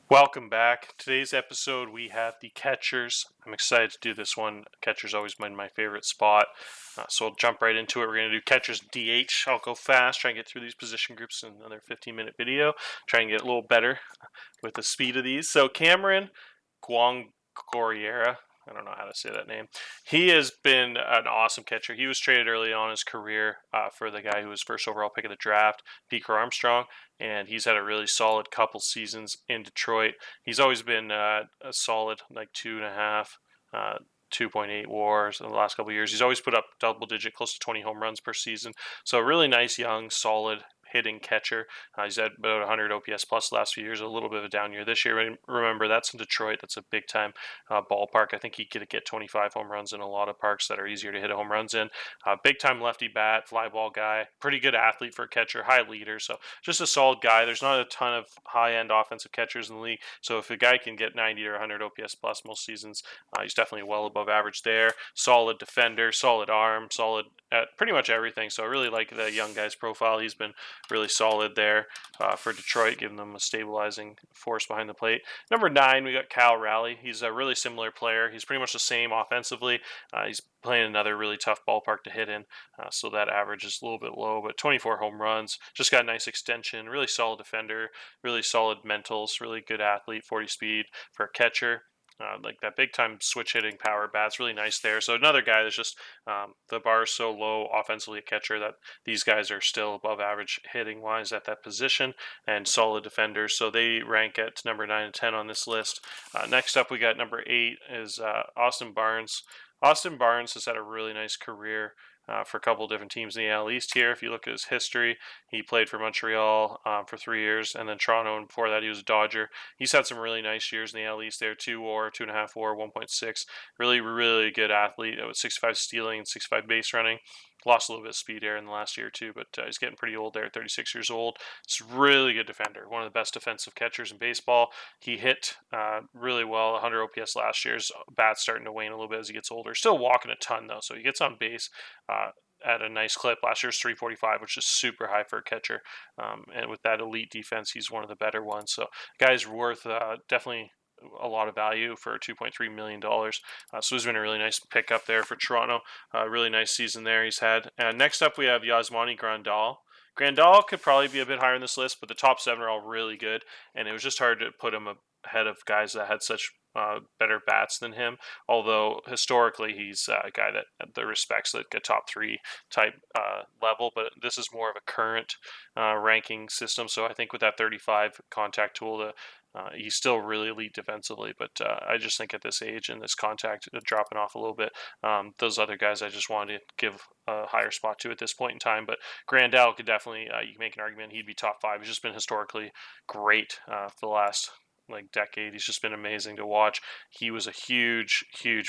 Welcome back. Today's episode we have the catchers. I'm excited to do this one. Catchers always been my favorite spot. So we'll jump right into it. We're going to do catchers DH. I'll go fast, try and get through these position groups in another 15-minute video. Try and get a little better with the speed of these. So Kameron Guangorena, I don't know how to say that name. He has been an awesome catcher. He was traded early on in his career for the guy who was first overall pick of the draft, Pete Armstrong, and he's had a really solid couple seasons in Detroit. He's always been a solid like 2.5. 2.8 WARs in the last couple of years. He's always put up double-digit, close to 20 home runs per season. So a really nice, young, solid hitting catcher. He's had about 100 OPS plus the last few years, a little bit of a down year this year. Remember, that's in Detroit. That's a big-time ballpark. I think he could get 25 home runs in a lot of parks that are easier to hit home runs in. Big-time lefty bat, fly ball guy, pretty good athlete for a catcher, high leader. So just a solid guy. There's not a ton of high-end offensive catchers in the league. So if a guy can get 90 or 100 OPS plus most seasons, he's definitely well above average there. Solid defender, solid arm, solid at pretty much everything. So I really like the young guy's profile. He's been really solid there for Detroit, giving them a stabilizing force behind the plate. Number 9, we got Cal Raleigh. He's a really similar player. He's pretty much the same offensively. He's playing another really tough ballpark to hit in, so that average is a little bit low, but 24 home runs. Just got a nice extension. Really solid defender, really solid mentals, really good athlete, 40 speed for a catcher. Like that big time switch hitting power bat's really nice there. So another guy that's just the bar is so low offensively at catcher that these guys are still above average hitting wise at that position and solid defenders. So they rank at number 9 and 10 on this list. Next up, we got number 8 is Austin Barnes. Austin Barnes has had a really nice career for a couple of different teams in the AL East here. If you look at his history, he played for Montreal for 3 years, and then Toronto, and before that he was a Dodger. He's had some really nice years in the AL East there, 2 WAR, 2.5 WAR, 1.6. Really, really good athlete with 65 stealing and 65 base running. Lost a little bit of speed there in the last year too, but he's getting pretty old there, 36 years old. He's a really good defender, one of the best defensive catchers in baseball. He hit really well, 100 OPS last year. His bat's starting to wane a little bit as he gets older. Still walking a ton though, so he gets on base at a nice clip. Last year's 345, which is super high for a catcher. And with that elite defense, he's one of the better ones. So guy's worth definitely a lot of value for $2.3 million. So he's been a really nice pickup there for Toronto. Really nice season there he's had. Next up, we have Yasmani Grandal. Grandal could probably be a bit higher on this list, but the top 7 are all really good, and it was just hard to put him ahead of guys that had such better bats than him. Although historically he's a guy that respects like a top 3 type level, but this is more of a current ranking system. So I think with that 35 contact tool, he's still really elite defensively, but I just think at this age and this contact dropping off a little bit, those other guys I just wanted to give a higher spot to at this point in time. But Grandal could definitely, you can make an argument he'd be top 5. He's just been historically great for the last decade. He's just been amazing to watch. He was a huge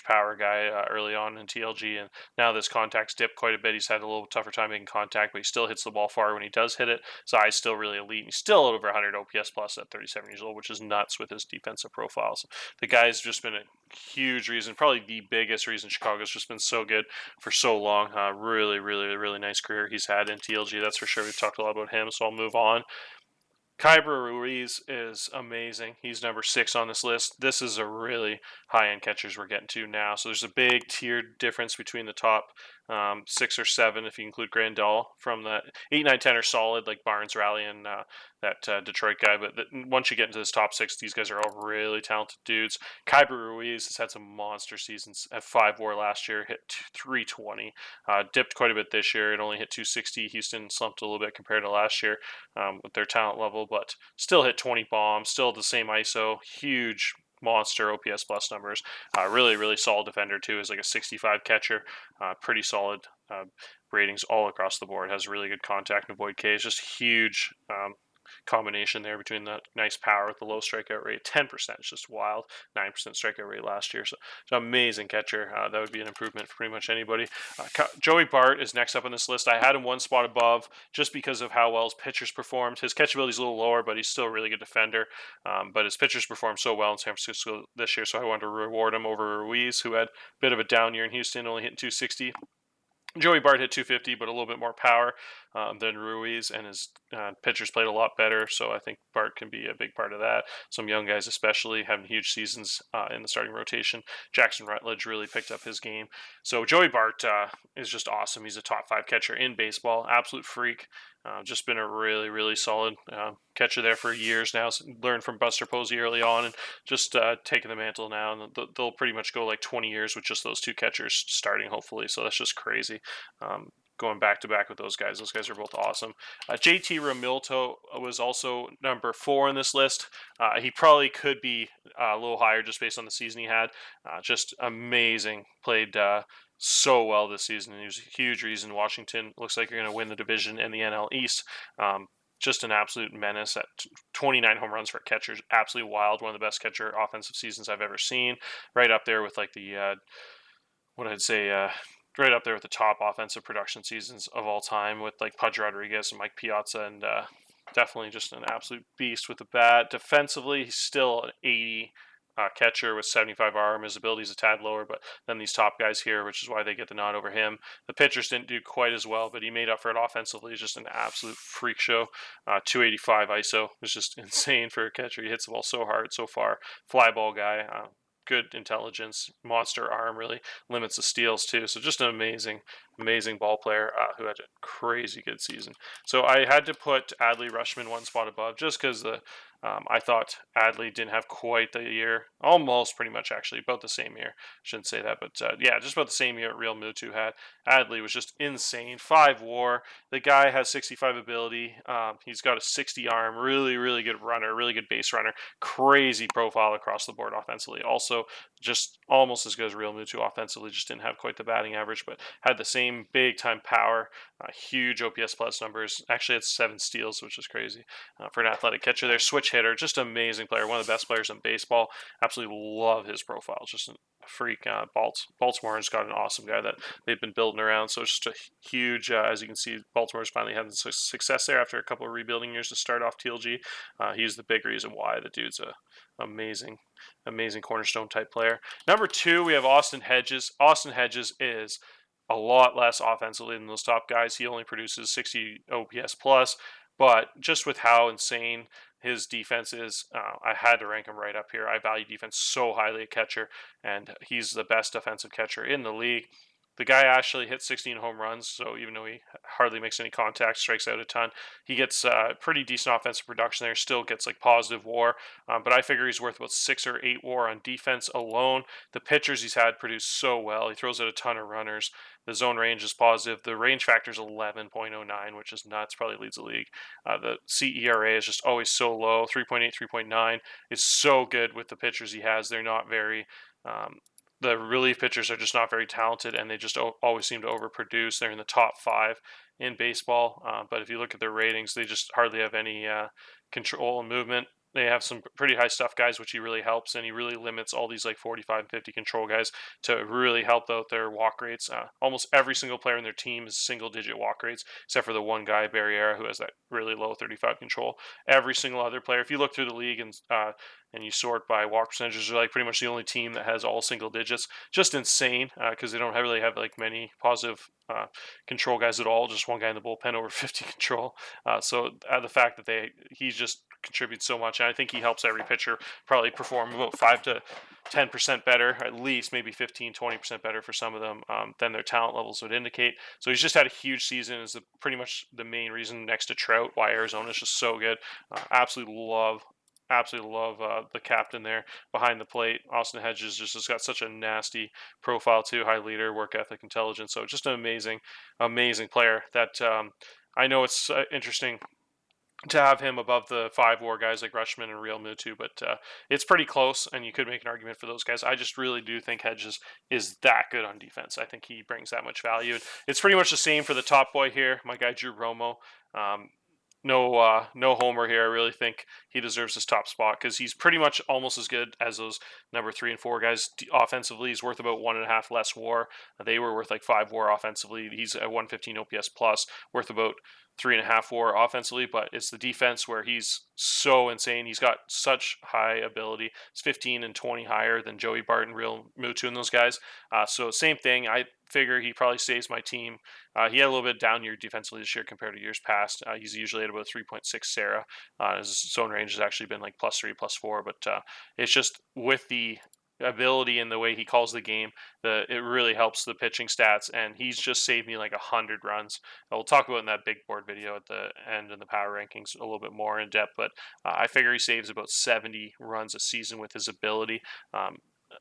power guy early on in TLG, and now this contact's dipped quite a bit. He's had a little tougher time making contact, but he still hits the ball far when he does hit it. His eye's still really elite. He's still over 100 OPS plus at 37 years old, which is nuts with his defensive profiles. The guy's just been a huge reason, probably the biggest reason Chicago's just been so good for so long. Really nice career he's had in TLG, that's for sure. We've talked a lot about him, so I'll move on. Keibert Ruiz is amazing. He's number 6 on this list. This is a really high-end catchers we're getting to now. So there's a big tiered difference between the top 6 or 7, if you include Grandal. From the 8, 9, 10 are solid, like Barnes, Raleigh, and that Detroit guy. But once you get into this top 6, these guys are all really talented dudes. Keibert Ruiz has had some monster seasons. At 5 WAR last year, hit 320. Dipped quite a bit this year. It only hit 260. Houston slumped a little bit compared to last year with their talent level, but still hit 20 bombs, still the same ISO, huge monster OPS plus numbers. Really solid defender too. Is like a 65 catcher, pretty solid ratings all across the board. Has really good contact and avoid Ks. Just huge combination there between the nice power with the low strikeout rate. 10% is just wild. 9% strikeout rate last year. So it's an amazing catcher. That would be an improvement for pretty much anybody. Joey Bart is next up on this list. I had him one spot above just because of how well his pitchers performed. His catchability is a little lower, but he's still a really good defender. But his pitchers performed so well in San Francisco this year, so I wanted to reward him over Ruiz, who had a bit of a down year in Houston, only hitting 260. Joey Bart hit 250, but a little bit more power than Ruiz, and his pitchers played a lot better. So I think Bart can be a big part of that. Some young guys, especially, having huge seasons in the starting rotation. Jackson Rutledge really picked up his game. So Joey Bart is just awesome. He's a top 5 catcher in baseball, absolute freak. Just been a really, really solid catcher there for years now. So learned from Buster Posey early on, and just taking the mantle now. And they'll pretty much go like 20 years with just those 2 catchers starting, hopefully. So that's just crazy. Going back to back with those guys. Those guys are both awesome. JT Realmuto was also number 4 in this list. He probably could be a little higher just based on the season he had. Just amazing. Played so well this season. He was a huge reason Washington looks like you're going to win the division and the NL East. Just an absolute menace at 29 home runs for catchers. Absolutely wild. One of the best catcher offensive seasons I've ever seen. Right up there with like the, right up there with the top offensive production seasons of all time with like Pudge Rodriguez and Mike Piazza, and definitely just an absolute beast with the bat. Defensively, he's still an 80 catcher with 75 arm. His ability is a tad lower, but then these top guys here, which is why they get the nod over him. The pitchers didn't do quite as well, but he made up for it offensively. He's just an absolute freak show. 285 ISO was just insane for a catcher. He hits the ball so hard, so far. Fly ball guy. Good intelligence, monster arm, really limits the steals too. So just an amazing ball player who had a crazy good season. So I had to put Adley Rutschman one spot above just because I thought Adley didn't have quite the year, almost pretty much actually about the same year. Shouldn't say that, but yeah, just about the same year Realmuto had. Adley was just insane. 5 WAR. The guy has 65 ability. He's got a 60 arm. Really good runner. Really good base runner. Crazy profile across the board offensively. Also, just almost as good as Realmuto offensively. Just didn't have quite the batting average, but had the same big time power. Huge OPS plus numbers. Actually had 7 steals, which is crazy for an athletic catcher there. Switch hitter, just amazing player. One of the best players in baseball. Absolutely love his profile. Just a freak. Baltimore's got an awesome guy that they've been building around. So it's just a huge, as you can see, Baltimore's finally having success there after a couple of rebuilding years to start off TLG. He's the big reason why. The dude's a amazing cornerstone type player. Number 2, we have Austin Hedges. Austin Hedges is a lot less offensively than those top guys. He only produces 60 OPS plus, but just with how insane his defense is, I had to rank him right up here. I value defense so highly at catcher, and he's the best defensive catcher in the league. The guy actually hit 16 home runs, so even though he hardly makes any contact, strikes out a ton, he gets pretty decent offensive production there, still gets like positive WAR, but I figure he's worth about 6 or 8 WAR on defense alone. The pitchers he's had produce so well. He throws out a ton of runners. The zone range is positive. The range factor is 11.09, which is nuts, probably leads the league. The CERA is just always so low, 3.8, 3.9. Is so good with the pitchers he has. They're not very... the relief pitchers are just not very talented, and they just always seem to overproduce. They're in the top 5 in baseball, but if you look at their ratings, they just hardly have any control and movement. They have some pretty high stuff guys, which he really helps, and he really limits all these like 45 and 50 control guys to really help out their walk rates. Almost every single player in their team is single-digit walk rates, except for the one guy, Barriera, who has that really low 35 control. Every single other player, if you look through the league and you sort by walk percentages, they're like pretty much the only team that has all single digits. Just insane because they don't really have like many positive control guys at all. Just one guy in the bullpen over 50 control. So the fact that he just contributes so much, and I think he helps every pitcher probably perform about 5 to 10% better, at least maybe 15-20% better for some of them than their talent levels would indicate. So he's just had a huge season. Is pretty much the main reason next to Trout why Arizona is just so good. Absolutely love the captain there behind the plate. Austin Hedges just has got such a nasty profile too, high leader, work ethic, intelligence. So just an amazing player that I know it's interesting to have him above the 5 WAR guys like Rutschman and Realmuto, but it's pretty close, and you could make an argument for those guys. I just really do think Hedges is that good on defense. I think he brings that much value. It's pretty much the same for the top boy here, my guy Drew Romo. No homer here. I really think he deserves his top spot because he's pretty much almost as good as those number 3 and 4 guys. Offensively, he's worth about 1.5 less WAR. They were worth like 5 WAR offensively. He's at 115 OPS plus, worth about 3.5 WAR offensively, but it's the defense where he's so insane. He's got such high ability. It's 15 and 20 higher than Joey Bart and Realmuto and those guys. So same thing. I figure he probably saves my team. He had a little bit down year defensively this year compared to years past. He's usually at about 3.6 Sarah. His zone range has actually been like +3, +4, but it's just with the ability and the way he calls the game, it really helps the pitching stats, and he's just saved me like 100 runs. We'll talk about in that big board video at the end in the power rankings a little bit more in depth, but I figure he saves about 70 runs a season with his ability.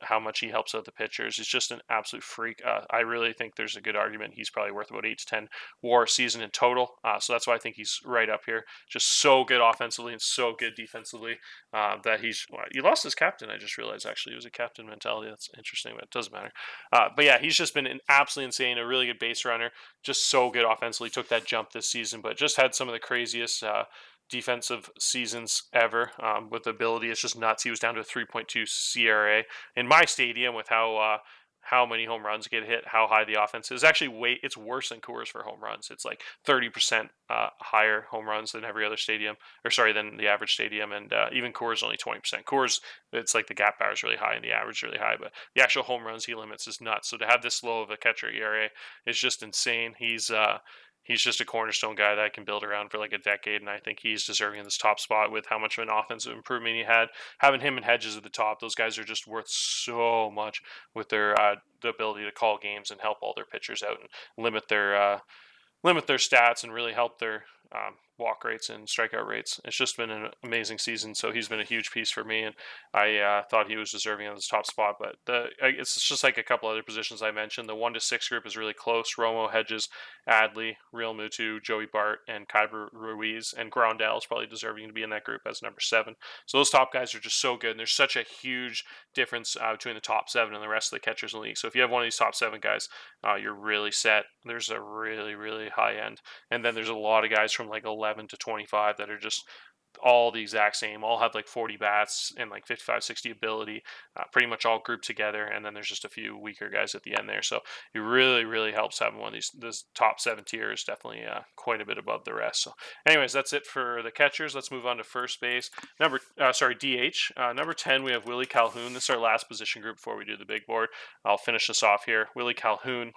How much he helps out the pitchers. He's just an absolute freak. I really think there's a good argument he's probably worth about 8 to 10 WAR a season in total. So that's why I think he's right up here. Just so good offensively and so good defensively that he lost his captain. I just realized actually he was a captain mentality. That's interesting, but it doesn't matter. But yeah, he's just been absolutely insane. A really good base runner. Just so good offensively. Took that jump this season, but just had some of the craziest defensive seasons ever with the ability. It's just nuts. He was down to a 3.2 CRA in my stadium with how many home runs get hit, how high the offense is. Actually, it's worse than Coors for home runs. It's like 30% higher home runs than every other stadium, than the average stadium, and even Coors only 20%. Coors, it's like the gap power is really high and the average is really high, but the actual home runs he limits is nuts. So to have this low of a catcher ERA is just insane. He's just a cornerstone guy that I can build around for like a decade, and I think he's deserving of this top spot with how much of an offensive improvement he had. Having him and Hedges at the top, those guys are just worth so much with their the ability to call games and help all their pitchers out and limit their stats and really help their walk rates and strikeout rates. It's just been an amazing season, so he's been a huge piece for me, and I thought he was deserving of this top spot. But it's just like a couple other positions I mentioned. The 1 to 6 group is really close. Romo, Hedges, Adley, Realmuto, Joey Bart, and Keibert Ruiz, and Grandal is probably deserving to be in that group as number 7. So those top guys are just so good, and there's such a huge difference between the top 7 and the rest of the catchers in the league. So if you have one of these top 7 guys, you're really set. There's a really, really high end. And then there's a lot of guys from like 11 to 25 that are just all the exact same, all have like 40 bats and like 55, 60 ability, pretty much all grouped together. And then there's just a few weaker guys at the end there. So it really, really helps having one of this top 7 tiers, definitely quite a bit above the rest. So anyways, that's it for the catchers. Let's move on to first base. DH. Number 10, we have Willie Calhoun. This is our last position group before we do the big board. I'll finish this off here. Willie Calhoun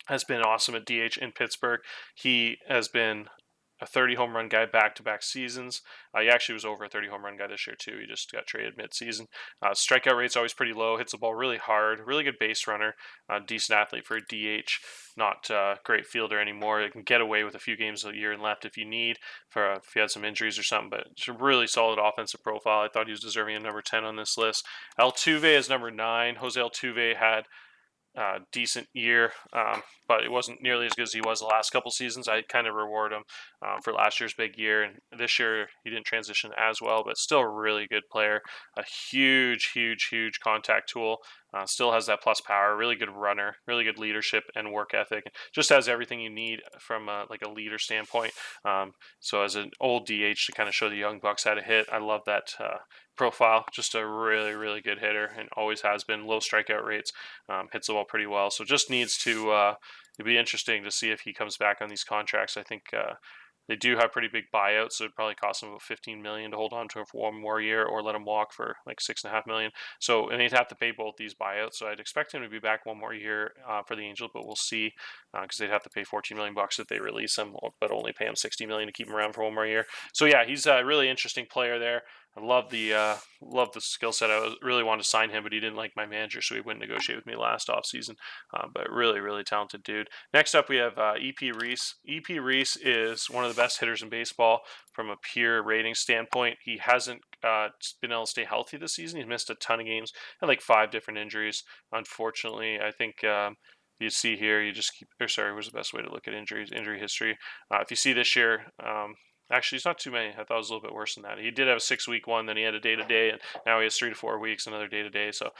has been awesome at DH in Pittsburgh. He has been a 30 home run guy back-to-back seasons. He actually was over a 30 home run guy this year too. He just got traded mid-season. Strikeout rate's always pretty low. Hits the ball really hard. Really good base runner. Decent athlete for a DH. Not a great fielder anymore. He can get away with a few games a year and left if you need, if you had some injuries or something. But it's a really solid offensive profile. I thought he was deserving of number 10 on this list. Altuve is number 9. Jose Altuve had decent year, but it wasn't nearly as good as he was the last couple seasons. I kind of reward him for last year's big year, and this year he didn't transition as well, but still a really good player. A huge contact tool. Still has that plus power. Really good runner. Really good leadership and work ethic. Just has everything you need from like a leader standpoint. So as an old DH to kind of show the young bucks how to hit, I love that profile. Just a really good hitter and always has been. Low strikeout rates. Hits the ball pretty well. So just needs to it'd be interesting to see if he comes back on these contracts. I think they do have pretty big buyouts, so it'd probably cost them about $15 million to hold on to him for one more year, or let him walk for like $6.5 million. So, and they'd have to pay both these buyouts. So I'd expect him to be back one more year for the Angels, but we'll see, because they'd have to pay $14 million if they release him, but only pay him $60 million to keep him around for one more year. So yeah, he's a really interesting player there. I love the skill set. Really wanted to sign him, but he didn't like my manager, so he wouldn't negotiate with me last offseason. But really talented dude. Next up, we have EP Ruiz. EP Ruiz is one of the best hitters in baseball from a pure rating standpoint. He hasn't been able to stay healthy this season. He's missed a ton of games. Had like 5 different injuries. Unfortunately, I think you see here, where's the best way to look at injury history? If you see this year, actually, it's not too many. I thought it was a little bit worse than that. He did have a 6-week one, then he had a day-to-day, and now he has 3 to 4 weeks, another day-to-day. So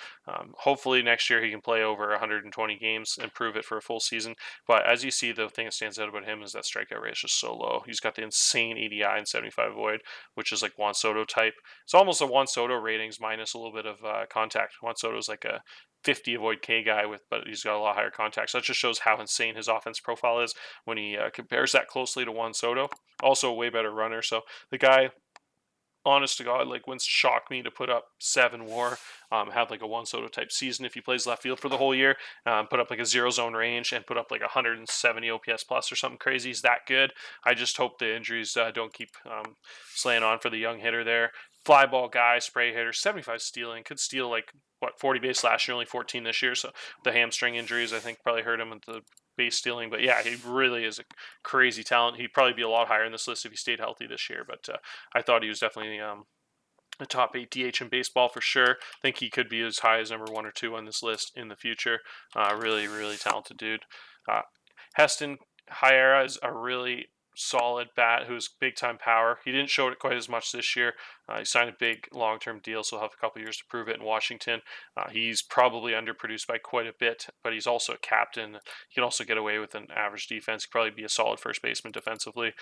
hopefully next year he can play over 120 games and prove it for a full season. But as you see, the thing that stands out about him is that strikeout rate is just so low. He's got the insane EDI and 75 void, which is like Juan Soto type. It's almost a Juan Soto ratings minus a little bit of contact. Juan Soto is like a 50 avoid K guy but he's got a lot higher contact. So that just shows how insane his offense profile is when he compares that closely to Juan Soto. Also a way better runner. So the guy, honest to God, like, wouldn't shock me to put up 7 WAR, have like a Juan Soto type season if he plays left field for the whole year, put up like a 0 zone range and put up like 170 OPS plus or something crazy. He's that good. I just hope the injuries don't keep slaying on for the young hitter there. Fly ball guy, spray hitter, 75 stealing, could steal like 40 base last year, only 14 this year. So the hamstring injuries, I think, probably hurt him at the base stealing. But yeah, he really is a crazy talent. He'd probably be a lot higher in this list if he stayed healthy this year. But I thought he was definitely a top 8 DH in baseball for sure. I think he could be as high as number 1 or 2 on this list in the future. Really, really talented dude. Heston Hyera is a really solid bat who's big time power. He didn't show it quite as much this year. He signed a big long term deal, so he'll have a couple years to prove it in Washington. He's probably underproduced by quite a bit, but he's also a captain. He can also get away with an average defense. He'd probably be a solid first baseman defensively,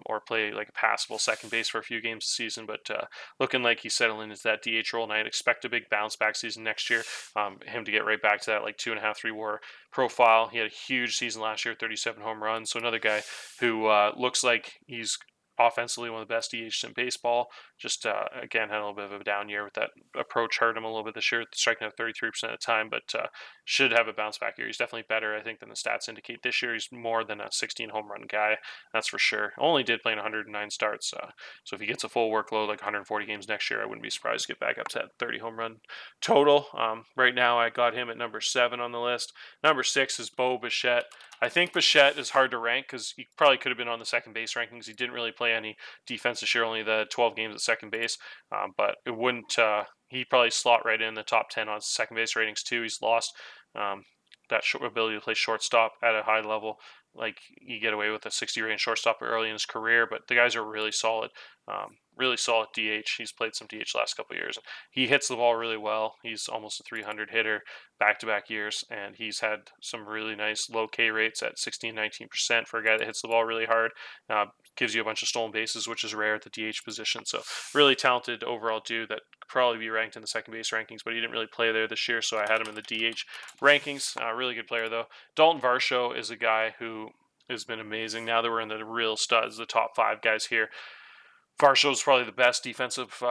or play like a passable second base for a few games this season. But looking like he's settling into that DH role, and I'd expect a big bounce back season next year. Him to get right back to that like 2.5, 3 WAR profile. He had a huge season last year, 37 home runs. So another guy who looks like he's offensively one of the best DHs in baseball. Just again had a little bit of a down year with that approach, hurt him a little bit this year, striking out 33% of the time, but should have a bounce back year. He's definitely better, I think, than the stats indicate. This year he's more than a 16 home run guy, that's for sure. Only did play in 109 starts, so if he gets a full workload like 140 games next year, I wouldn't be surprised to get back up to that 30 home run total. Right now I got him at number 7 on the list. Number 6 is Bo Bichette. I think Bichette is hard to rank because he probably could have been on the second base rankings. He didn't really play any defense this year, only the 12 games at second base. But it wouldn't. He probably slot right in the top 10 on second base ratings too. He's lost that ability to play shortstop at a high level. Like, you get away with a 60 range shortstop early in his career, but the guys are really solid. Really solid DH. He's played some DH last couple of years. He hits the ball really well. He's almost a 300 hitter back-to-back years, and he's had some really nice low K rates at 16-19% for a guy that hits the ball really hard. Gives you a bunch of stolen bases, which is rare at the DH position. So really talented overall dude that could probably be ranked in the second base rankings, but he didn't really play there this year, so I had him in the DH rankings. Really good player, though. Dalton Varsho is a guy who has been amazing. Now that we're in the real studs, the top 5 guys here, Varsho is probably the best defensive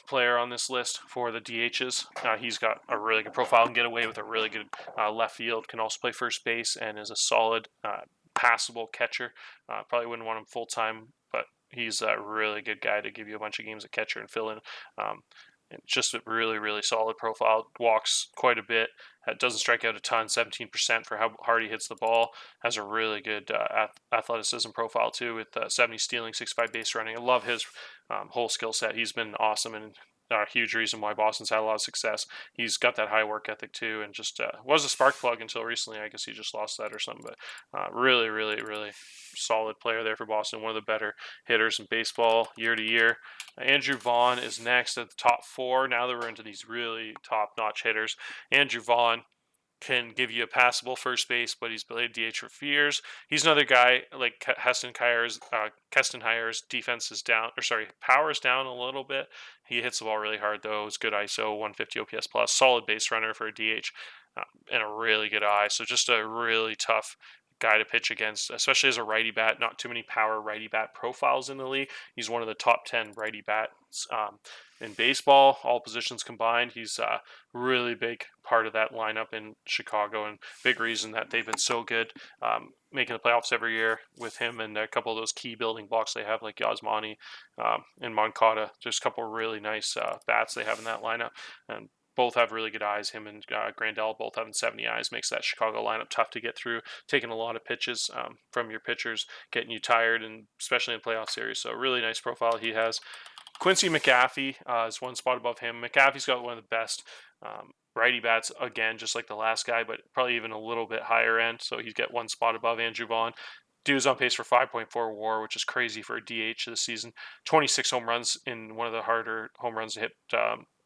player on this list for the DHs. He's got a really good profile and get away with a really good left field. Can also play first base and is a solid, passable catcher. Probably wouldn't want him full time, but he's a really good guy to give you a bunch of games at catcher and fill in. And just a really, really solid profile. Walks quite a bit. Doesn't strike out a ton, 17% for how hard he hits the ball. Has a really good athleticism profile too, with 70 stealing, 65 base running. I love his whole skill set. He's been awesome and a huge reason why Boston's had a lot of success. He's got that high work ethic too, and just was a spark plug until recently. I guess he just lost that or something, but really, really, really solid player there for Boston. One of the better hitters in baseball year to year. Andrew Vaughn is next at the top 4. Now that we're into these really top-notch hitters, Andrew Vaughn can give you a passable first base, but he's played DH for years. He's another guy like Keston Hyer's defense is down, power is down a little bit. He hits the ball really hard though. It's good ISO, 150 OPS plus, solid base runner for a DH, and a really good eye. So just a really tough guy to pitch against, especially as a righty bat. Not too many power righty bat profiles in the league. He's one of the top 10 righty bats in baseball, all positions combined. He's a really big part of that lineup in Chicago, and big reason that they've been so good, making the playoffs every year with him and a couple of those key building blocks they have, like Yasmani and Moncada. Just a couple of really nice bats they have in that lineup, and both have really good eyes. Him and Grandal both having 70 eyes makes that Chicago lineup tough to get through, taking a lot of pitches from your pitchers, getting you tired, and especially in playoff series. So really nice profile he has. Quincy McAfee is one spot above him. McAfee's got one of the best righty bats, again, just like the last guy, but probably even a little bit higher end. So he's got one spot above Andrew Vaughn. Dude's on pace for 5.4 WAR, which is crazy for a DH this season. 26 home runs in one of the harder home runs to hit,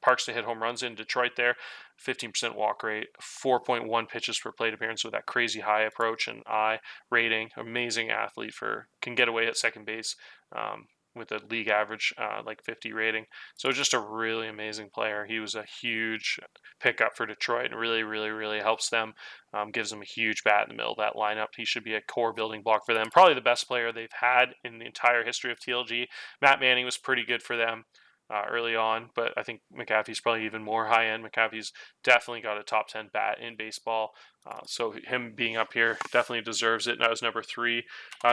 parks to hit home runs in Detroit there. 15% walk rate, 4.1 pitches per plate appearance with that crazy high approach and eye rating. Amazing athlete can get away at second base. with a league average like 50 rating. So just a really amazing player. He was a huge pickup for Detroit and really helps them. Gives them a huge bat in the middle of that lineup. He should be a core building block for them. Probably the best player they've had in the entire history of TLG. Matt Manning was pretty good for them early on, but I think McAfee's probably even more high end. McAfee's definitely got a top 10 bat in baseball. So him being up here definitely deserves it. And that was number 3.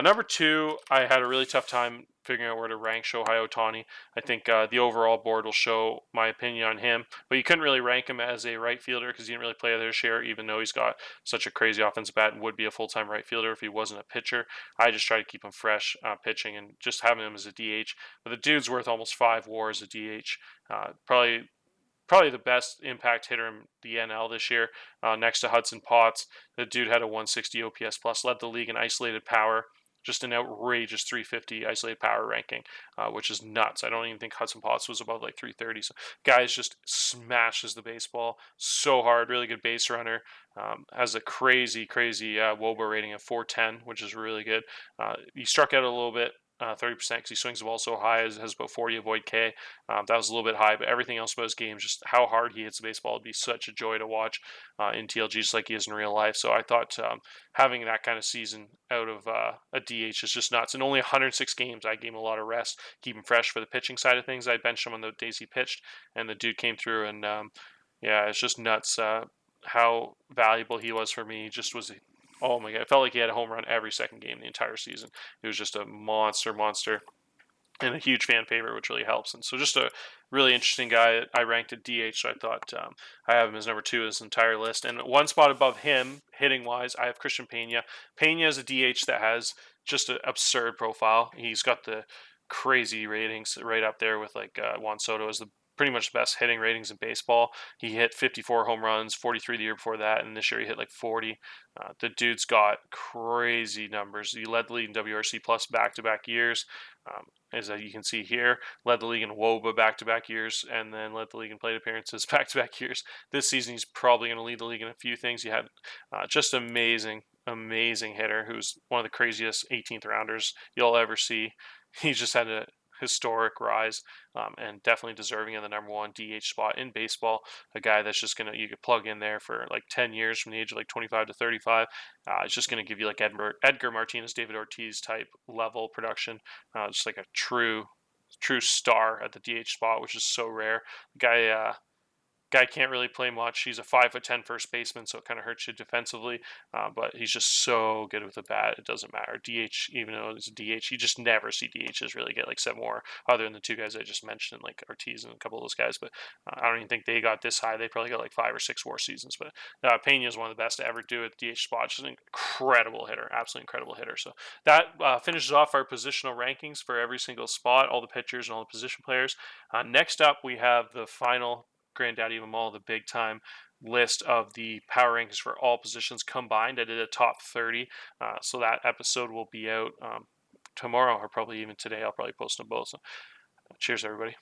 Number 2, I had a really tough time figuring out where to rank Shohei Ohtani. I think the overall board will show my opinion on him, but you couldn't really rank him as a right fielder because he didn't really play their share, even though he's got such a crazy offensive bat and would be a full-time right fielder if he wasn't a pitcher. I just try to keep him fresh pitching and just having him as a DH. But the dude's worth almost 5 WAR as a DH. Probably the best impact hitter in the NL this year, next to Hudson Potts. The dude had a 160 OPS plus, led the league in isolated power, just an outrageous 350 isolated power ranking, which is nuts. I don't even think Hudson Potts was above like 330. So guys just smashes the baseball so hard. Really good base runner. Has a crazy WOBA rating of 410, which is really good. He struck out a little bit. 30% because he swings the ball so high, has about 40 avoid K. That was a little bit high, but everything else about his game, just how hard he hits the baseball, would be such a joy to watch in TLG, just like he is in real life. So I thought having that kind of season out of a DH is just nuts. In only 106 games, I gave him a lot of rest, keep him fresh for the pitching side of things. I benched him on the days he pitched, and the dude came through, and yeah, it's just nuts how valuable he was for me. Just was. Oh my God, it felt like he had a home run every second game the entire season. He was just a monster, and a huge fan favorite, which really helps. And so just a really interesting guy. I ranked at DH, so I thought I have him as number 2 in this entire list. And one spot above him, hitting-wise, I have Christian Pena. Pena is a DH that has just an absurd profile. He's got the crazy ratings right up there with like Juan Soto as the pretty much the best hitting ratings in baseball. He hit 54 home runs, 43 the year before that, and this year he hit like 40. The dude's got crazy numbers. He led the league in WRC plus back-to-back years, as you can see here. Led the league in WOBA back-to-back years, and then led the league in plate appearances back-to-back years. This season he's probably going to lead the league in a few things. He had just amazing hitter who's one of the craziest 18th rounders you'll ever see. He just had a historic rise, and definitely deserving of the number 1 DH spot in baseball. A guy that's just you could plug in there for like 10 years from the age of like 25 to 35. It's just going to give you like Edgar Martinez, David Ortiz type level production. Just like a true star at the DH spot, which is so rare. The guy can't really play much. He's a 5'10" first baseman, so it kind of hurts you defensively. But he's just so good with the bat. It doesn't matter. DH, even though it's a DH, you just never see DHs really get like 7 WAR, other than the 2 guys I just mentioned, like Ortiz and a couple of those guys. But I don't even think they got this high. They probably got like 5 or 6 WAR seasons. But Pena is one of the best to ever do at the DH spot. Just an incredible hitter, absolutely incredible hitter. So that finishes off our positional rankings for every single spot, all the pitchers and all the position players. Next up, we have the final granddaddy of them all, the big time list of the power rankings for all positions combined. I did a top 30, so that episode will be out tomorrow, or probably even today. I'll probably post them both. So cheers, everybody.